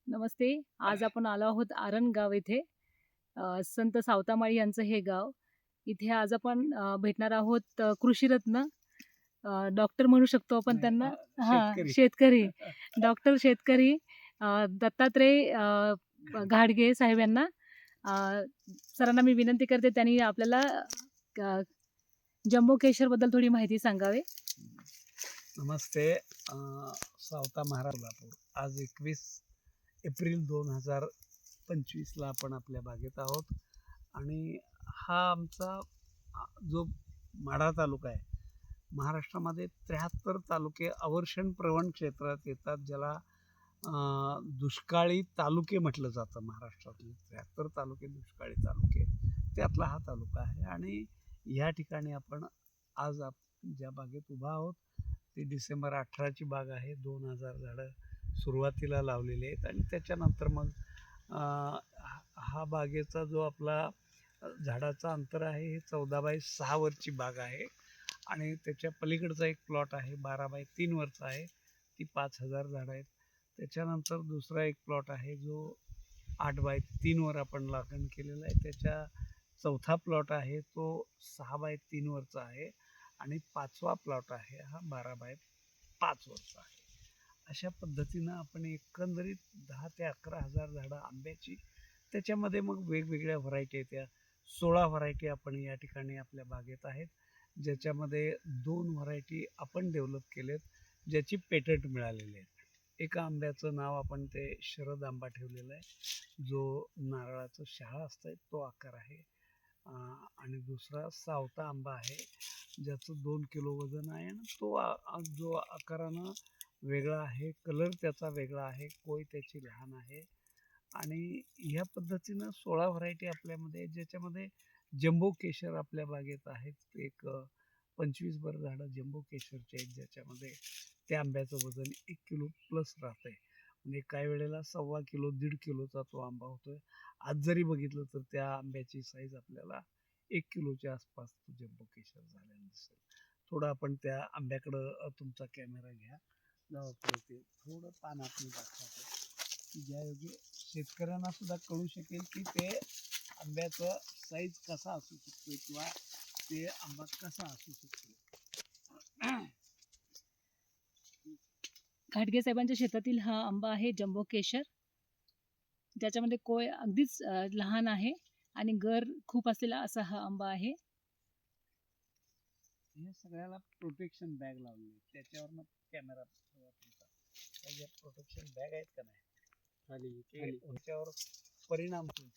नमस्ते. आज आपण आलो आहोत आरण गाव येथे. संत सावतामाळी यांचं हे गाव. इथे आज आपण भेटणार आहोत कृषीरत्न डॉक्टर म्हणू शकतो आपण त्यांना. हां, शेतकरी. डॉक्टर शेतकरी दत्तात्रय घाडगे साहेब यांना. अ, सरांना मी विनंती करते त्यांनी आपल्याला अ, जम्बो केशरबद्दल थोडी माहिती सांगावी. नमस्ते. सावता महाराज सोलापूर. आज 21 एप्रिल 2025ला आपण आपल्या बागेत आहोत आणि हा आमचा जो माढा तालुका आहे, महाराष्ट्रामध्ये 73 तालुके अवर्षण प्रवण क्षेत्रात येतात, ज्याला दुष्काळी तालुके म्हटलं जातं. महाराष्ट्रातले 73 तालुके दुष्काळी तालुके, त्यातला हा तालुका आहे. आणि या ठिकाणी आपण आज ज्या बागेत उभा आहोत ती डिसेंबर 18ची बाग आहे. 2000 झाडं सुरुवातीला लावलेली आहेत आणि त्याच्यानंतर मग हा बागेचा जो आपला झाडाचा अंतर आहे हे 14x6 वरची बाग आहे. आणि त्याच्या पलीकडचा एक प्लॉट आहे 12x3 वरचा आहे, ती 5000 झाडं आहेत. त्याच्यानंतर दुसरा एक प्लॉट आहे जो 8x3 वर आपण लागण केलेला आहे. त्याच्या चौथा प्लॉट आहे तो 6x3 वरचा आहे आणि 5वा प्लॉट आहे हा 12x5 वरचा आहे. अशा पद्धतीनं आपण एकंदरीत 10 ते 11,000 झाडं आंब्याची, त्याच्यामध्ये मग वेगवेगळ्या व्हरायटी आहेत. त्या 16 व्हरायटी आपण या ठिकाणी आपल्या बागेत आहेत, ज्याच्यामध्ये 2 व्हरायटी आपण डेव्हलप केलेत, ज्याची पेटंट मिळालेली आहेत. एका आंब्याचं नाव आपण ते शरद आंबा ठेवलेला आहे, जो नारळाचं शहाळा असतं तो आकार आहे. आणि दुसरा सावता आंबा आहे, ज्याचं 2 किलो वजन आहे आणि तो जो आकारानं वेगळा आहे, कलर त्याचा वेगळा आहे, कोय त्याची लहान आहे. आणि ह्या पद्धतीनं 16 व्हरायटी आपल्यामध्ये, ज्याच्यामध्ये जम्बो केशर आपल्या बागेत आहेत. एक 25 भर झाडं जम्बो केशरचे आहेत, ज्याच्यामध्ये त्या आंब्याचं वजन 1 किलो प्लस राहतंय. म्हणजे काही वेळेला 1.25 किलो 1.5 किलोचा तो आंबा होतोय. आज जरी बघितलं तर त्या आंब्याची साईज आपल्याला 1 किलोच्या आसपास तो जम्बो केशर झालेला दिसेल. थोडं आपण त्या आंब्याकडं तुमचा कॅमेरा घ्या, जवळ ते थोडं पान आपण दाखवतो की ज्यायोगे शेतकऱ्यांना सुद्धा कळू शकेल की ते आंब्याचं साईज कसा असू शकतो किंवा ते आंबा कसा असू शकतो. घाडगे साहेबांच्या शेतातील हा आंबा आहे जम्बो केशर, ज्याच्यामध्ये कोय अगदीच लहान आहे आणि गर खूप असलेला असा हा आंबा आहे. हे सगळ्याला प्रोटेक्शन बॅग लावली, त्याच्यावरनं कॅमेरा प्रोटेक्शन बॅग आहेत का नाही, खाली त्याच्यावर परिणाम होईल.